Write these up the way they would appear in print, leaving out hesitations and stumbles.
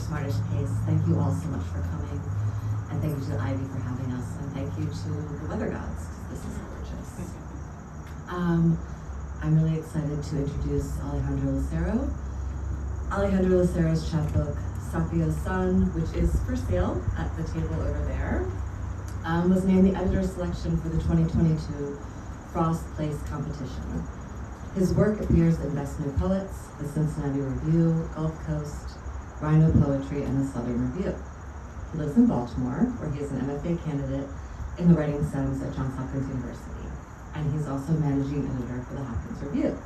Smartish Pace. Thank you all so much for coming. And thank you to Ivy for having us. And thank you to the weather gods, because this is gorgeous. I'm really excited to introduce Alejandro Lucero. Alejandro Lucero's chapbook, Sapello Son, which is for sale at the table over there, was named the editor's selection for the 2022 Frost Place competition. His work appears in Best New Poets, the Cincinnati Review, Gulf Coast, RHINO Poetry, and the Southern Review. He lives in Baltimore, where he is an MFA candidate in the Writing Stems at Johns Hopkins University, and he's also managing editor for the Hopkins Review.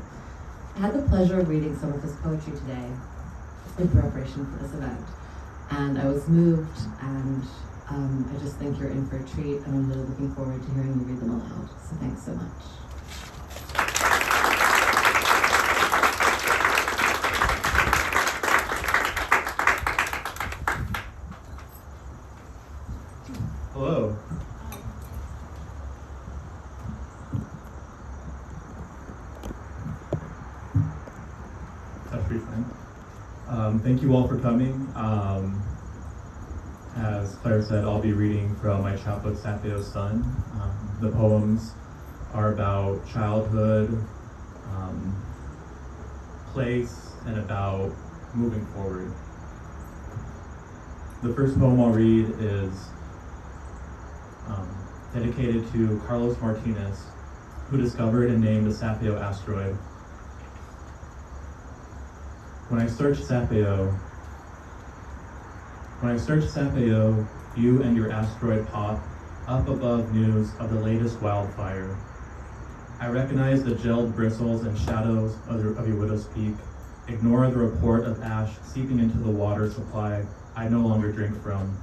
I had the pleasure of reading some of his poetry today in preparation for this event, and I was moved, and I just think you're in for a treat, and I'm really looking forward to hearing you read them aloud, so thanks so much. Hello. That's pretty fun. Thank you all for coming. As Claire said, I'll be reading from my chapbook, Sapello Son. The poems are about childhood, place, and about moving forward. The first poem I'll read is dedicated to Carlos Martinez, who discovered and named the Sapello asteroid. When I search Sapello, you and your asteroid pop up above news of the latest wildfire. I recognize the gelled bristles and shadows of your widow's peak. Ignore the report of ash seeping into the water supply I no longer drink from.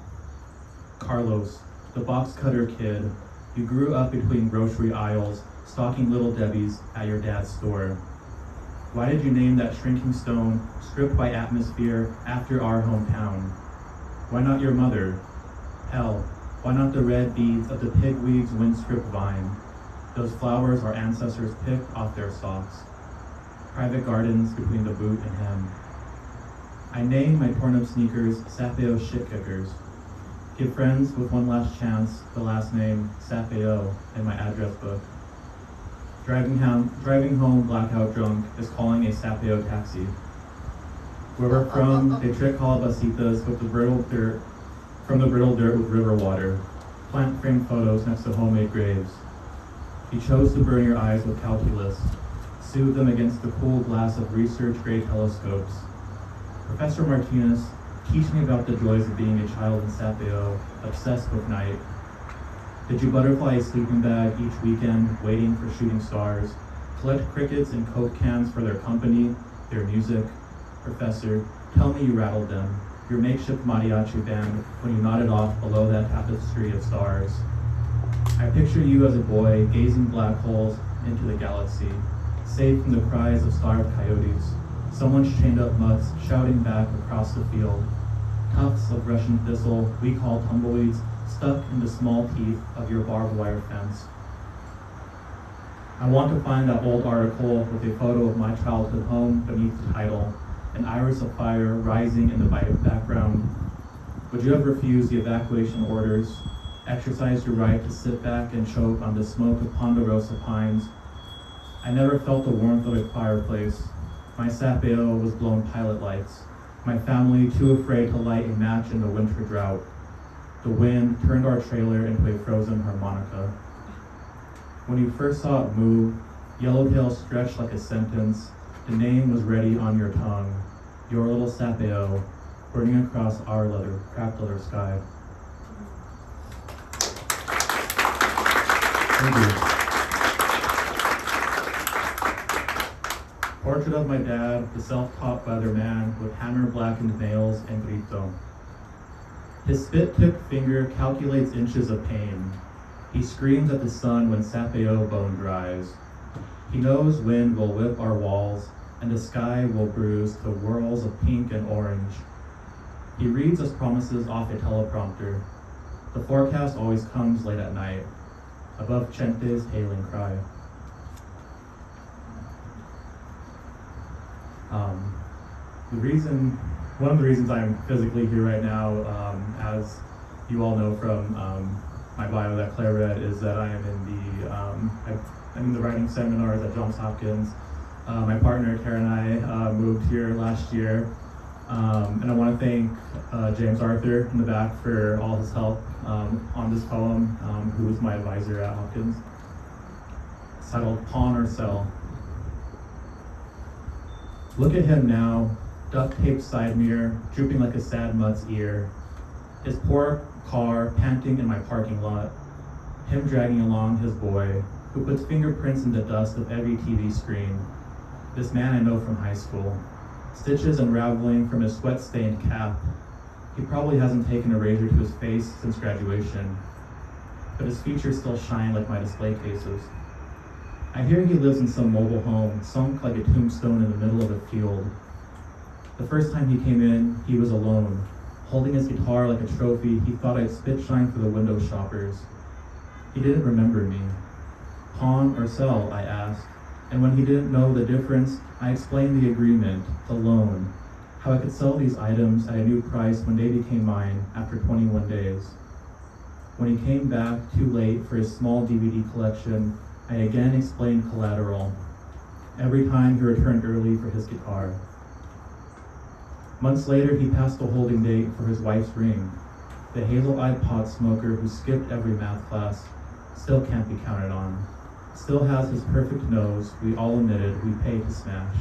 Carlos, the box cutter kid, you grew up between grocery aisles, stocking Little Debbie's at your dad's store. Why did you name that shrinking stone, stripped by atmosphere, after our hometown? Why not your mother? Hell, why not the red beads of the pigweed's wind-stripped vine? Those flowers our ancestors picked off their stalks. Private gardens between the boot and hem. I named my torn-up sneakers Sapello shit-kickers. Give friends with one last chance the last name Sapello in my address book. Driving home blackout drunk is calling a Sapello taxi. Where we're from, they trick calabacitas with the brittle dirt with river water. Plant framed photos next to homemade graves. You chose to burn your eyes with calculus. Soothe them against the cool glass of research-grade telescopes. Professor Martinez, teach me about the joys of being a child in Sapello, obsessed with night. Did you butterfly a sleeping bag each weekend, waiting for shooting stars? Collect crickets and Coke cans for their company, their music? Professor, tell me you rattled them, your makeshift mariachi band, when you nodded off below that tapestry of stars. I picture you as a boy, gazing black holes into the galaxy, safe from the cries of starved coyotes. Someone's chained up mutts shouting back across the field. Tufts of Russian thistle we call tumbleweeds stuck in the small teeth of your barbed wire fence. I want to find that old article with a photo of my childhood home beneath the title, an iris of fire rising in the background. Would you have refused the evacuation orders, exercised your right to sit back and choke on the smoke of ponderosa pines? I never felt the warmth of a fireplace. My Sapello was blown pilot lights. My family too afraid to light a match in the winter drought. The wind turned our trailer into a frozen harmonica. When you first saw it move, Yellowtail stretched like a sentence. The name was ready on your tongue. Your little Sapello, burning across our cracked leather sky. Thank you. Portrait of my dad, the self-taught weatherman with hammer-blackened nails and grito. His spit-tipped finger calculates inches of pain. He screams at the sun when Sapello bone dries. He knows wind will whip our walls, and the sky will bruise to whirls of pink and orange. He reads us promises off a teleprompter. The forecast always comes late at night, above Chente's hailing cry. The reason one of the reasons I'm physically here right now, as you all know from my bio that Clare read, is that I am I'm in the writing seminars at Johns Hopkins. My partner Karen and I moved here last year, and I want to thank James Arthur in the back for all his help on this poem, who was my advisor at Hopkins. It's titled Pawn or Sell. Look at him now, duct-taped side mirror, drooping like a sad mutt's ear. His poor car panting in my parking lot. Him dragging along his boy, who puts fingerprints in the dust of every TV screen. This man I know from high school. Stitches unraveling from his sweat-stained cap. He probably hasn't taken a razor to his face since graduation, but his features still shine like my display cases. I hear he lives in some mobile home, sunk like a tombstone in the middle of a field. The first time he came in, he was alone. Holding his guitar like a trophy, he thought I'd spit shine for the window shoppers. He didn't remember me. Pawn or sell, I asked, and when he didn't know the difference, I explained the agreement, the loan, how I could sell these items at a new price when they became mine after 21 days. When he came back too late for his small DVD collection, I again explained collateral, every time he returned early for his guitar. Months later, he passed the holding date for his wife's ring. The hazel-eyed pot smoker who skipped every math class still can't be counted on. Still has his perfect nose we all admitted we pay to smash.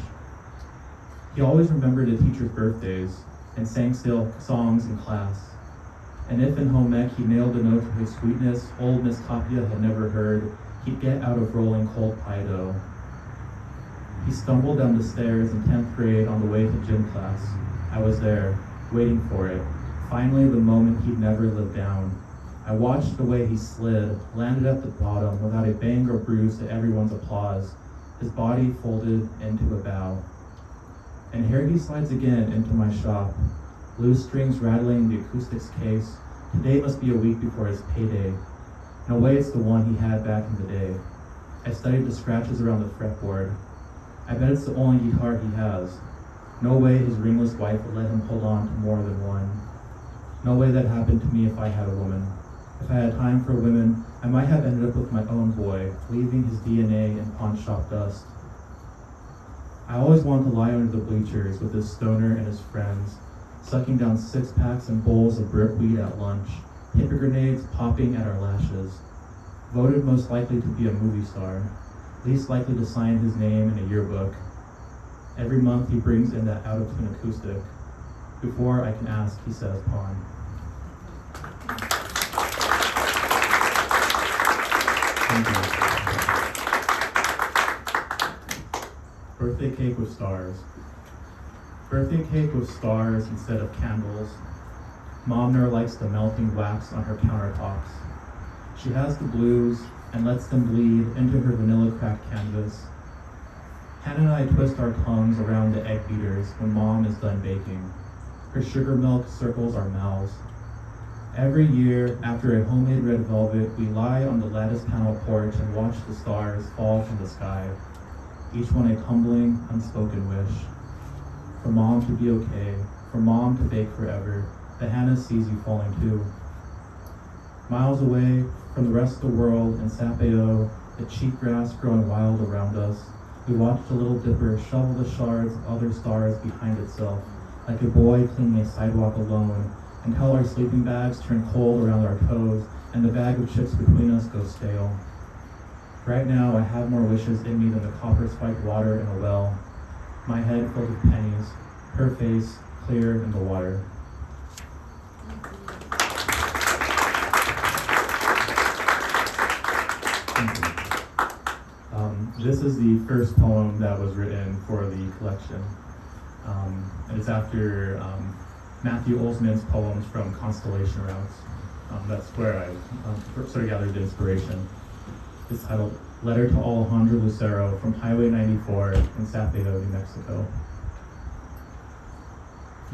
He always remembered a teacher's birthdays and sang still songs in class. And if in home ec he nailed a note to his sweetness old Miss Tapia had never heard, he'd get out of rolling cold pie dough. He stumbled down the stairs in 10th grade on the way to gym class. I was there, waiting for it. Finally, the moment he'd never lived down. I watched the way he slid, landed at the bottom without a bang or bruise to everyone's applause, his body folded into a bow. And here he slides again into my shop, loose strings rattling the acoustics case. Today must be a week before his payday. In a way, it's the one he had back in the day. I studied the scratches around the fretboard. I bet it's the only guitar he has. No way his ringless wife would let him hold on to more than one. No way that happened to me if I had a woman. If I had time for women, I might have ended up with my own boy, leaving his DNA in pawn shop dust. I always wanted to lie under the bleachers with this stoner and his friends, sucking down six-packs and bowls of brickweed at lunch, hippie grenades popping at our lashes. Voted most likely to be a movie star, least likely to sign his name in a yearbook. Every month he brings in that out-of-tune acoustic. Before I can ask, he says pawn. Thank you. Birthday cake with stars. Birthday cake with stars instead of candles. Mom never likes the melting wax on her countertops. She has the blues and lets them bleed into her vanilla cracked canvas. Hannah and I twist our tongues around the egg beaters when Mom is done baking. Her sugar milk circles our mouths. Every year, after a homemade red velvet, we lie on the lattice panel porch and watch the stars fall from the sky, each one a tumbling, unspoken wish. For Mom to be okay, for Mom to bake forever, that Hannah sees you falling too. Miles away from the rest of the world in Sapello, the cheatgrass growing wild around us, we watch the Little Dipper shovel the shards of other stars behind itself, like a boy cleaning a sidewalk alone, until our sleeping bags turn cold around our toes and the bag of chips between us goes stale. Right now, I have more wishes in me than the copper-spiked water in a well. My head filled with pennies, her face clear in the water. This is the first poem that was written for the collection. And it's after Matthew Olsman's poems from Constellation Routes. That's where I sort of gathered the inspiration. It's titled Letter to Alejandro Lucero from Highway 94 in Sapello, New Mexico.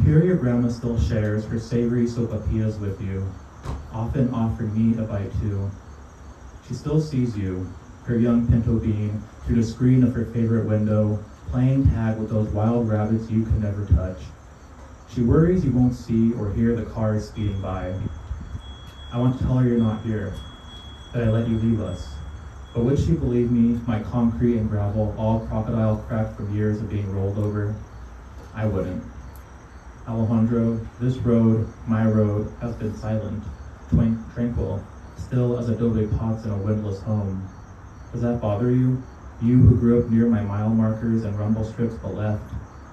Here your grandma still shares her savory sopapillas with you, often offering me a bite too. She still sees you, her young pinto bean, through the screen of her favorite window, playing tag with those wild rabbits you could never touch. She worries you won't see or hear the cars speeding by. I want to tell her you're not here, that I let you leave us. But would she believe me, my concrete and gravel, all crocodile cracked from years of being rolled over? I wouldn't. Alejandro, this road, my road, has been silent, tranquil, still as adobe pots in a windless home. Does that bother you? You who grew up near my mile markers and rumble strips but left,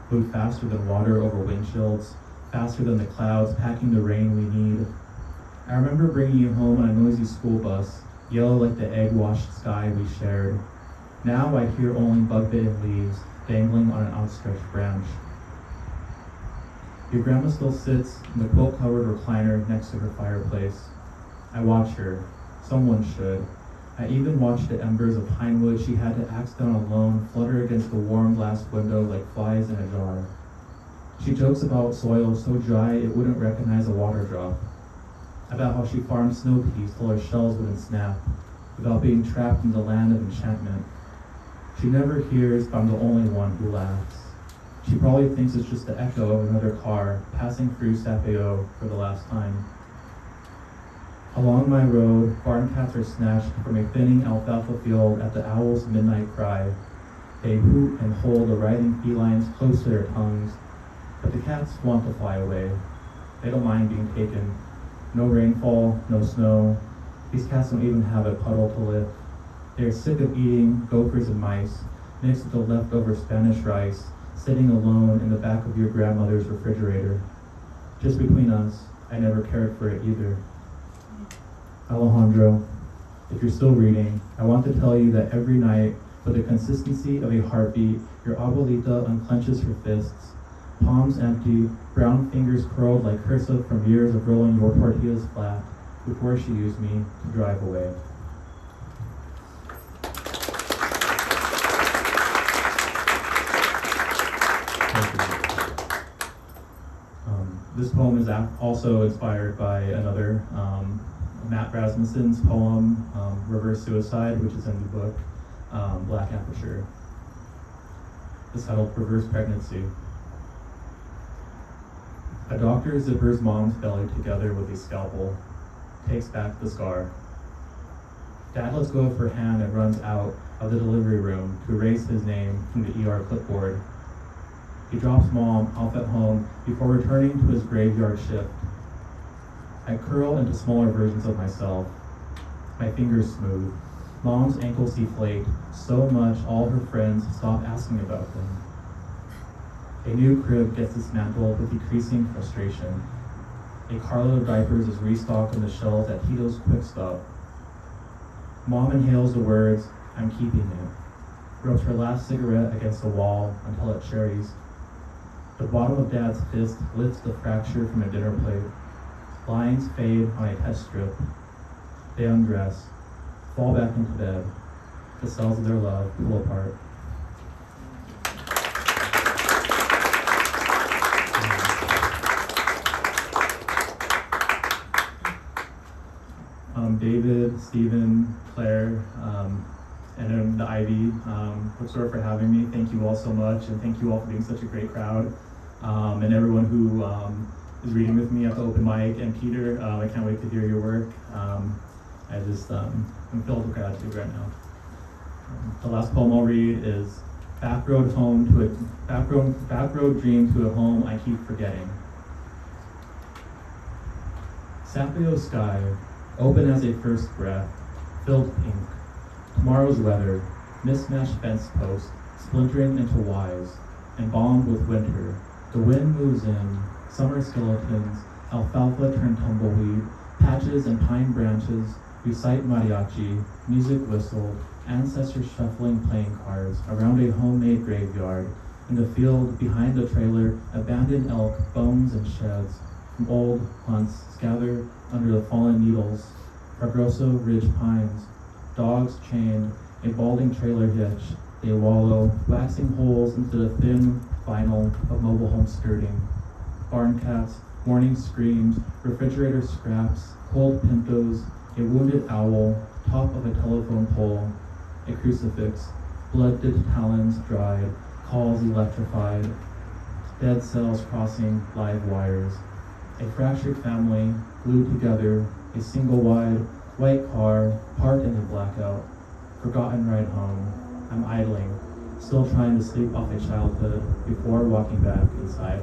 moved faster than water over windshields, faster than the clouds, packing the rain we need. I remember bringing you home on a noisy school bus, yellow like the egg-washed sky we shared. Now I hear only bug-bitten leaves dangling on an outstretched branch. Your grandma still sits in the quilt-covered recliner next to her fireplace. I watch her. Someone should. I even watch the embers of pine wood she had to axe down alone flutter against the warm glass window like flies in a jar. She jokes about soil so dry it wouldn't recognize a water drop. About how she farmed snow peas till her shells wouldn't snap, without being trapped in the land of enchantment. She never hears, but I'm the only one who laughs. She probably thinks it's just the echo of another car passing through Sapello for the last time. Along my road, barn cats are snatched from a thinning alfalfa field at the owl's midnight cry. They hoot and hold the writhing felines close to their tongues, but the cats want to fly away. They don't mind being taken. No rainfall, no snow. These cats don't even have a puddle to lift. They are sick of eating gophers and mice, mixed with the leftover Spanish rice, sitting alone in the back of your grandmother's refrigerator. Just between us, I never cared for it either. Alejandro, if you're still reading, I want to tell you that every night, with the consistency of a heartbeat, your abuelita unclenches her fists, palms empty, brown fingers curled like cursive from years of rolling your tortillas flat before she used me to drive away. This poem is also inspired by another Matt Rasmussen's poem, Reverse Suicide, which is in the book Black Aperture. It's titled Reverse Pregnancy. A doctor zippers mom's belly together with a scalpel, takes back the scar. Dad lets go of her hand and runs out of the delivery room to erase his name from the ER clipboard. He drops mom off at home before returning to his graveyard shift. I curl into smaller versions of myself, my fingers smooth. Mom's ankles deflate so much all her friends stop asking about them. A new crib gets dismantled with decreasing frustration. A carload of diapers is restocked on the shelves at Tito's Quick Stop. Mom inhales the words, "I'm keeping it," rubs her last cigarette against the wall until it cherries. The bottom of Dad's fist lifts the fracture from a dinner plate. Lines fade on a test strip. They undress, fall back into bed. The cells of their love pull apart. David, Stephen, Clare, and then the Ivy Bookshop for having me. Thank you all so much, and thank you all for being such a great crowd. And everyone who is reading with me at the open mic, and Peter, I can't wait to hear your work. I'm filled with gratitude right now. The last poem I'll read is Backroad Dream to a Home I Keep Forgetting. Sapello sky, open as a first breath, filled pink. Tomorrow's weather, mismatched fence posts, splintering into Ys, embalmed with winter. The wind moves in, summer skeletons, alfalfa turned tumbleweed, patches and pine branches, recite mariachi, music whistled, ancestors shuffling playing cards around a homemade graveyard. In the field behind the trailer, abandoned elk, bones and sheds from old hunts gather under the fallen needles. Fragoso ridge pines, dogs chained, a balding trailer hitch. They wallow, waxing holes into the thin vinyl of mobile home skirting. Barn cats, warning screams, refrigerator scraps, cold pintos, a wounded owl, top of a telephone pole, a crucifix, blood-dipped talons dried, calls electrified. dead cells crossing live wires. A fractured family glued together, a single wide white car parked in the blackout, forgotten ride home. I'm idling, still trying to sleep off a childhood before walking back inside.